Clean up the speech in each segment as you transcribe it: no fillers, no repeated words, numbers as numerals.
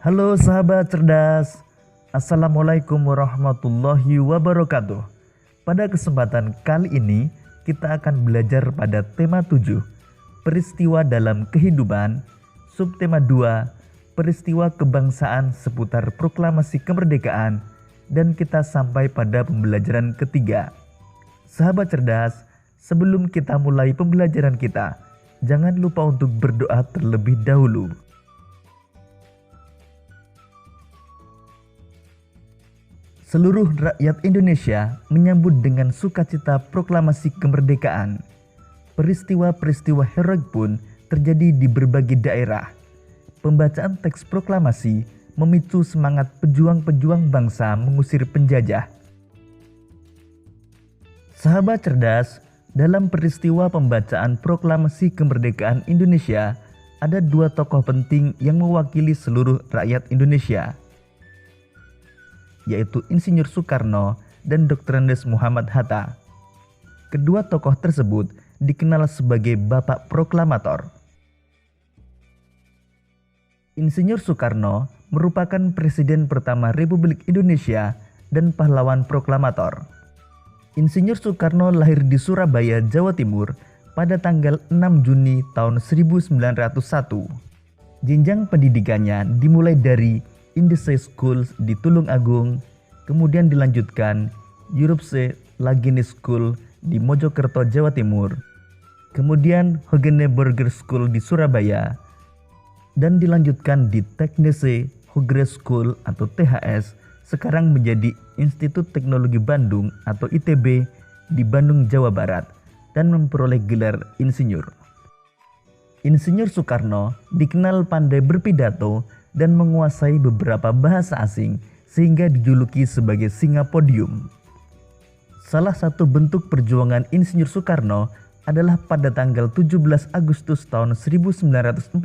Halo sahabat cerdas, Assalamualaikum warahmatullahi wabarakatuh. Pada kesempatan kali ini kita akan belajar pada tema 7, peristiwa dalam kehidupan, subtema 2, peristiwa kebangsaan seputar proklamasi kemerdekaan, dan kita sampai pada pembelajaran ketiga. Sahabat cerdas, sebelum kita mulai pembelajaran kita, jangan lupa untuk berdoa terlebih dahulu. Seluruh rakyat Indonesia menyambut dengan sukacita proklamasi kemerdekaan. Peristiwa-peristiwa heroik pun terjadi di berbagai daerah. Pembacaan teks proklamasi memicu semangat pejuang-pejuang bangsa mengusir penjajah. Sahabat cerdas, dalam peristiwa pembacaan proklamasi kemerdekaan Indonesia, ada dua tokoh penting yang mewakili seluruh rakyat Indonesia, yaitu Insinyur Soekarno dan Dr. Andes Muhammad Hatta. Kedua tokoh tersebut dikenal sebagai Bapak Proklamator. Insinyur Soekarno merupakan Presiden pertama Republik Indonesia dan pahlawan proklamator. Insinyur Soekarno lahir di Surabaya, Jawa Timur pada tanggal 6 Juni tahun 1901. Jenjang pendidikannya dimulai dari Indese School di Tulungagung, kemudian dilanjutkan Europse Lagini School di Mojokerto, Jawa Timur, kemudian Hogeneborger School di Surabaya, dan dilanjutkan di Teknese Hogere School atau THS, sekarang menjadi Institut Teknologi Bandung atau ITB di Bandung, Jawa Barat, dan memperoleh gelar insinyur. Insinyur Soekarno dikenal pandai berpidato dan menguasai beberapa bahasa asing sehingga dijuluki sebagai singa podium. Salah satu bentuk perjuangan Insinyur Soekarno adalah pada tanggal 17 Agustus tahun 1945,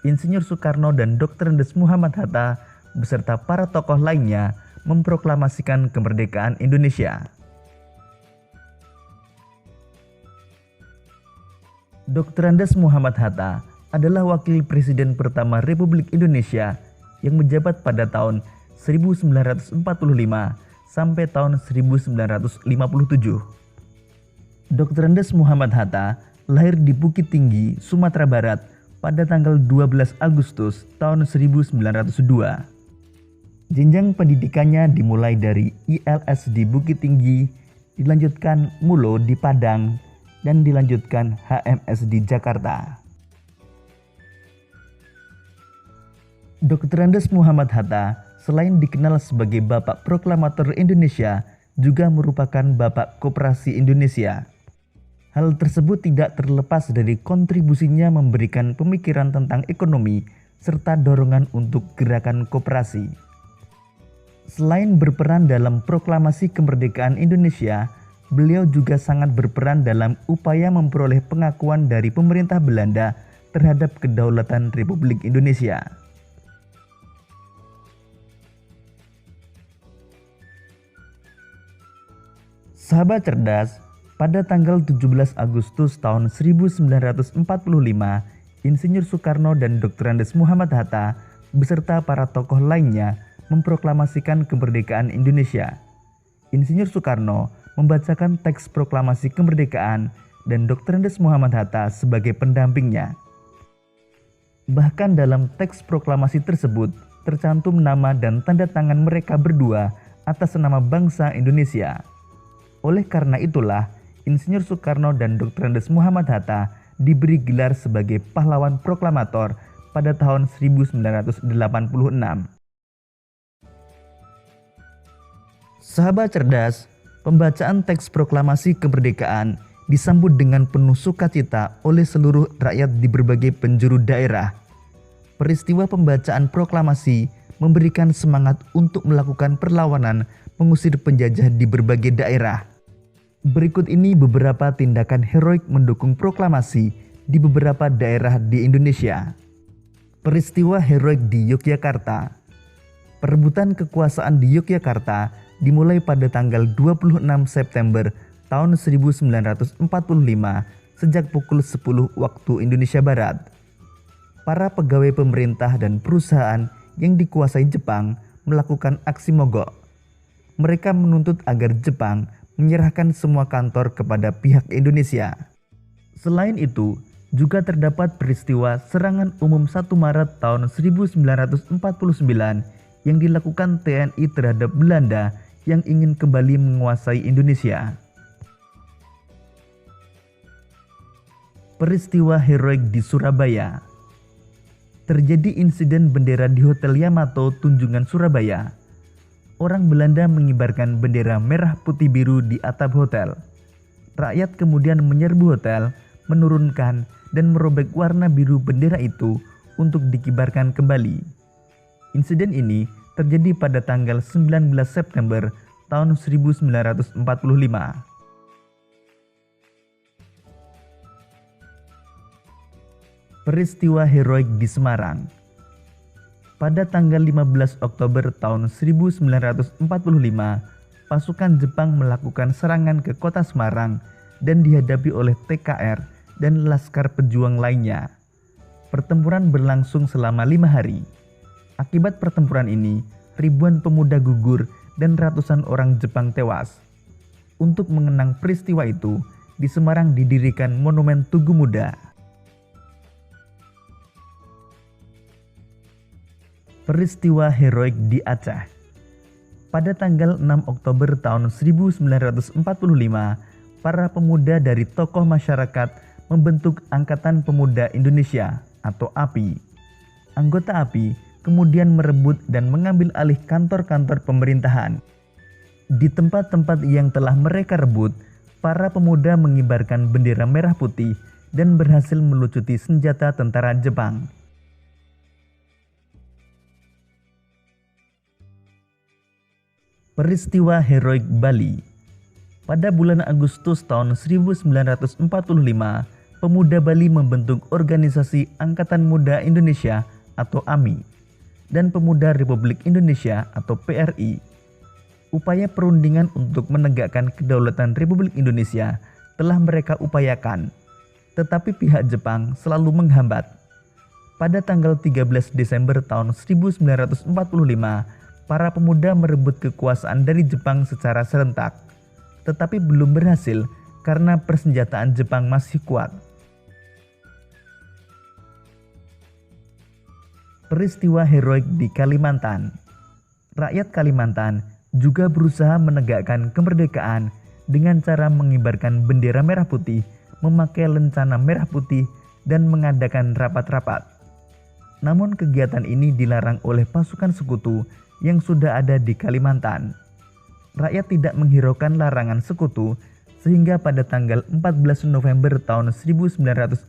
Insinyur Soekarno dan Dr. Andes Muhammad Hatta beserta para tokoh lainnya memproklamasikan kemerdekaan Indonesia. Dr. Andes Muhammad Hatta adalah wakil presiden pertama Republik Indonesia yang menjabat pada tahun 1945 sampai tahun 1957. Dr. Andes Muhammad Hatta lahir di Bukit Tinggi, Sumatera Barat pada tanggal 12 Agustus tahun 1902. Jenjang pendidikannya dimulai dari ILS di Bukit Tinggi, dilanjutkan Mulo di Padang, dan dilanjutkan HMS di Jakarta. Dr. Andes Muhammad Hatta selain dikenal sebagai Bapak Proklamator Indonesia, juga merupakan Bapak Koperasi Indonesia. Hal tersebut tidak terlepas dari kontribusinya memberikan pemikiran tentang ekonomi serta dorongan untuk gerakan koperasi. Selain berperan dalam proklamasi kemerdekaan Indonesia, beliau juga sangat berperan dalam upaya memperoleh pengakuan dari pemerintah Belanda terhadap kedaulatan Republik Indonesia. Sahabat cerdas, pada tanggal 17 Agustus tahun 1945, Insinyur Soekarno dan Dr. Andes Muhammad Hatta beserta para tokoh lainnya memproklamasikan kemerdekaan Indonesia. Insinyur Soekarno membacakan teks proklamasi kemerdekaan dan Dr. Andes Muhammad Hatta sebagai pendampingnya. Bahkan dalam teks proklamasi tersebut tercantum nama dan tanda tangan mereka berdua atas nama bangsa Indonesia. Oleh karena itulah, Insinyur Soekarno dan Dr. Andes Muhammad Hatta diberi gelar sebagai pahlawan proklamator pada tahun 1986. Sahabat cerdas, pembacaan teks proklamasi kemerdekaan disambut dengan penuh sukacita oleh seluruh rakyat di berbagai penjuru daerah. Peristiwa pembacaan proklamasi memberikan semangat untuk melakukan perlawanan mengusir penjajah di berbagai daerah. Berikut ini beberapa tindakan heroik mendukung proklamasi di beberapa daerah di Indonesia. Peristiwa heroik di Yogyakarta. Perebutan kekuasaan di Yogyakarta dimulai pada tanggal 26 September tahun 1945 sejak pukul 10 waktu Indonesia Barat. Para pegawai pemerintah dan perusahaan yang dikuasai Jepang melakukan aksi mogok. Mereka menuntut agar Jepang menyerahkan semua kantor kepada pihak Indonesia. Selain itu, juga terdapat peristiwa serangan umum 1 Maret tahun 1949 yang dilakukan TNI terhadap Belanda yang ingin kembali menguasai Indonesia. Peristiwa heroik di Surabaya. Terjadi insiden bendera di Hotel Yamato, Tunjungan, Surabaya. Orang Belanda mengibarkan bendera merah putih biru di atap hotel. Rakyat kemudian menyerbu hotel, menurunkan dan merobek warna biru bendera itu untuk dikibarkan kembali. Insiden ini terjadi pada tanggal 19 September tahun 1945. Peristiwa heroik di Semarang. Pada tanggal 15 Oktober tahun 1945, pasukan Jepang melakukan serangan ke kota Semarang dan dihadapi oleh TKR dan Laskar Pejuang lainnya. Pertempuran berlangsung selama 5 hari. Akibat pertempuran ini, ribuan pemuda gugur dan ratusan orang Jepang tewas. Untuk mengenang peristiwa itu, di Semarang didirikan Monumen Tugu Muda. Peristiwa heroik di Aceh. Pada tanggal 6 Oktober tahun 1945, para pemuda dari tokoh masyarakat membentuk Angkatan Pemuda Indonesia atau API. Anggota API kemudian merebut dan mengambil alih kantor-kantor pemerintahan. Di tempat-tempat yang telah mereka rebut, para pemuda mengibarkan bendera merah putih dan berhasil melucuti senjata tentara Jepang. Peristiwa heroik Bali. Pada bulan Agustus tahun 1945, pemuda Bali membentuk organisasi Angkatan Muda Indonesia atau AMI dan Pemuda Republik Indonesia atau PRI. Upaya perundingan untuk menegakkan kedaulatan Republik Indonesia telah mereka upayakan, tetapi pihak Jepang selalu menghambat. Pada tanggal 13 Desember tahun 1945, para pemuda merebut kekuasaan dari Jepang secara serentak, tetapi belum berhasil karena persenjataan Jepang masih kuat. Peristiwa heroik di Kalimantan. Rakyat Kalimantan juga berusaha menegakkan kemerdekaan dengan cara mengibarkan bendera merah putih, memakai lencana merah putih, dan mengadakan rapat-rapat. Namun kegiatan ini dilarang oleh pasukan sekutu yang sudah ada di Kalimantan. Rakyat tidak menghiraukan larangan sekutu sehingga pada tanggal 14 November tahun 1945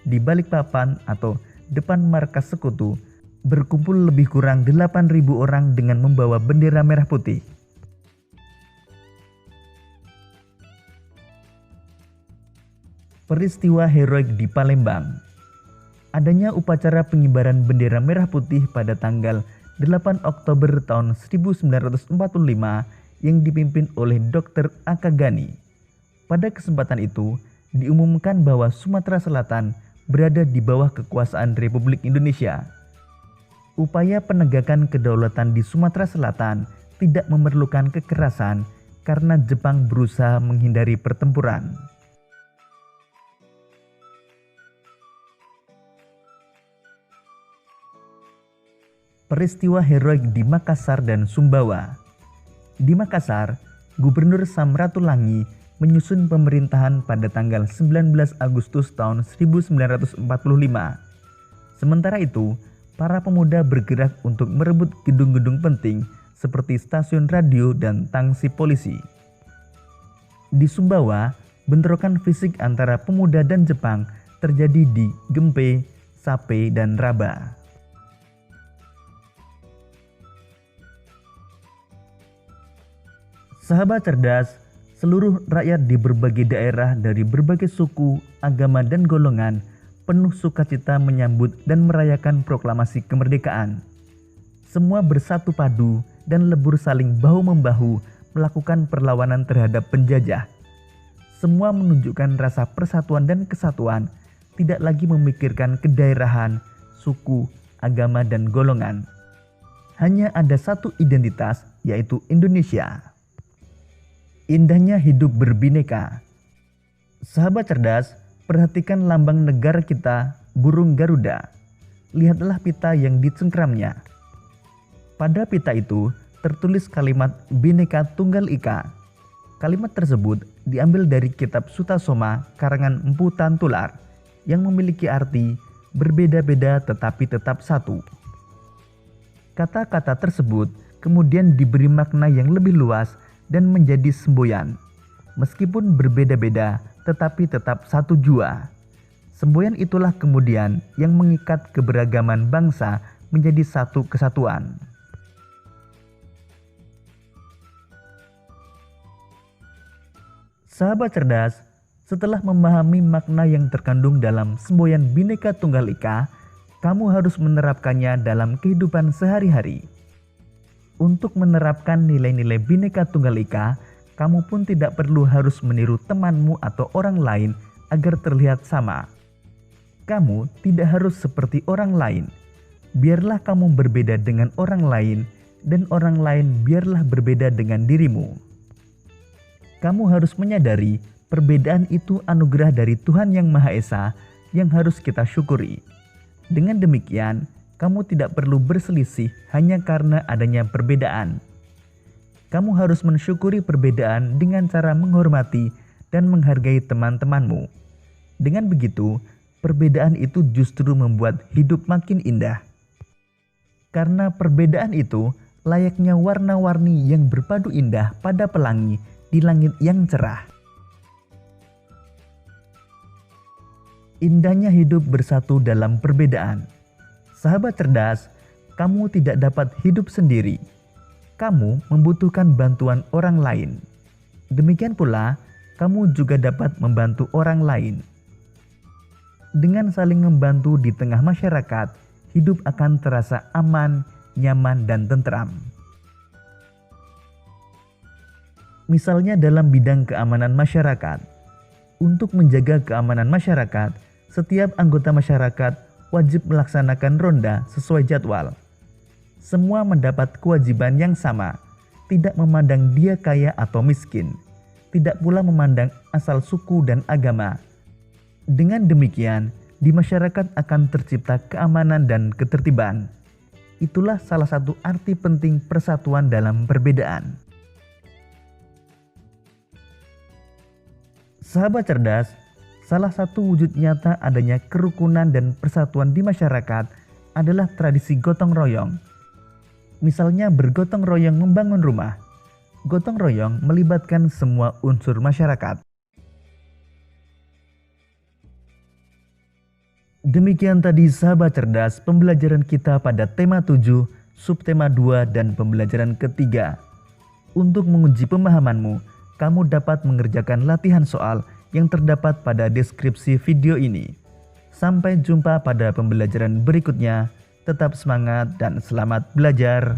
di Balikpapan atau depan markas sekutu berkumpul lebih kurang 8.000 orang dengan membawa bendera merah putih. Peristiwa heroik di Palembang. Adanya upacara pengibaran bendera merah putih pada tanggal 8 Oktober tahun 1945 yang dipimpin oleh Dr. Akagani. Pada kesempatan itu, diumumkan bahwa Sumatera Selatan berada di bawah kekuasaan Republik Indonesia. Upaya penegakan kedaulatan di Sumatera Selatan tidak memerlukan kekerasan karena Jepang berusaha menghindari pertempuran. Peristiwa heroik di Makassar dan Sumbawa. Di Makassar, Gubernur Samratulangi menyusun pemerintahan pada tanggal 19 Agustus tahun 1945. Sementara itu, para pemuda bergerak untuk merebut gedung-gedung penting seperti stasiun radio dan tangsi polisi. Di Sumbawa, bentrokan fisik antara pemuda dan Jepang terjadi di Gempe, Sape, dan Raba. Sahabat cerdas, seluruh rakyat di berbagai daerah dari berbagai suku, agama, dan golongan penuh sukacita menyambut dan merayakan proklamasi kemerdekaan. Semua bersatu padu dan lebur saling bahu-membahu melakukan perlawanan terhadap penjajah. Semua menunjukkan rasa persatuan dan kesatuan, tidak lagi memikirkan kedaerahan, suku, agama, dan golongan. Hanya ada satu identitas, yaitu Indonesia. Indahnya hidup berbineka. Sahabat cerdas, perhatikan lambang negara kita, burung Garuda. Lihatlah pita yang dicengkramnya. Pada pita itu tertulis kalimat Bhinneka Tunggal Ika. Kalimat tersebut diambil dari kitab Sutasoma karangan Empu Tantular yang memiliki arti berbeda-beda tetapi tetap satu. Kata-kata tersebut kemudian diberi makna yang lebih luas dan menjadi semboyan. Meskipun berbeda-beda tetapi tetap satu jua. Semboyan itulah kemudian yang mengikat keberagaman bangsa menjadi satu kesatuan. Sahabat cerdas, setelah memahami makna yang terkandung dalam semboyan Bhinneka Tunggal Ika, kamu harus menerapkannya dalam kehidupan sehari-hari. Untuk menerapkan nilai-nilai Bhinneka Tunggal Ika, kamu pun tidak perlu harus meniru temanmu atau orang lain agar terlihat sama. Kamu tidak harus seperti orang lain. Biarlah kamu berbeda dengan orang lain, dan orang lain biarlah berbeda dengan dirimu. Kamu harus menyadari perbedaan itu anugerah dari Tuhan Yang Maha Esa yang harus kita syukuri. Dengan demikian, kamu tidak perlu berselisih hanya karena adanya perbedaan. Kamu harus mensyukuri perbedaan dengan cara menghormati dan menghargai teman-temanmu. Dengan begitu, perbedaan itu justru membuat hidup makin indah. Karena perbedaan itu layaknya warna-warni yang berpadu indah pada pelangi di langit yang cerah. Indahnya hidup bersatu dalam perbedaan. Sahabat cerdas, kamu tidak dapat hidup sendiri. Kamu membutuhkan bantuan orang lain. Demikian pula, kamu juga dapat membantu orang lain. Dengan saling membantu di tengah masyarakat, hidup akan terasa aman, nyaman, dan tentram. Misalnya dalam bidang keamanan masyarakat. Untuk menjaga keamanan masyarakat, setiap anggota masyarakat wajib melaksanakan ronda sesuai jadwal. Semua mendapat kewajiban yang sama, tidak memandang dia kaya atau miskin, tidak pula memandang asal suku dan agama. Dengan demikian, di masyarakat akan tercipta keamanan dan ketertiban. Itulah salah satu arti penting persatuan dalam perbedaan. Sahabat cerdas, salah satu wujud nyata adanya kerukunan dan persatuan di masyarakat adalah tradisi gotong royong. Misalnya bergotong royong membangun rumah. Gotong royong melibatkan semua unsur masyarakat. Demikian tadi sahabat cerdas pembelajaran kita pada tema 7, subtema 2, dan pembelajaran ketiga. Untuk menguji pemahamanmu, kamu dapat mengerjakan latihan soal yang terdapat pada deskripsi video ini. Sampai jumpa pada pembelajaran berikutnya. Tetap semangat dan selamat belajar.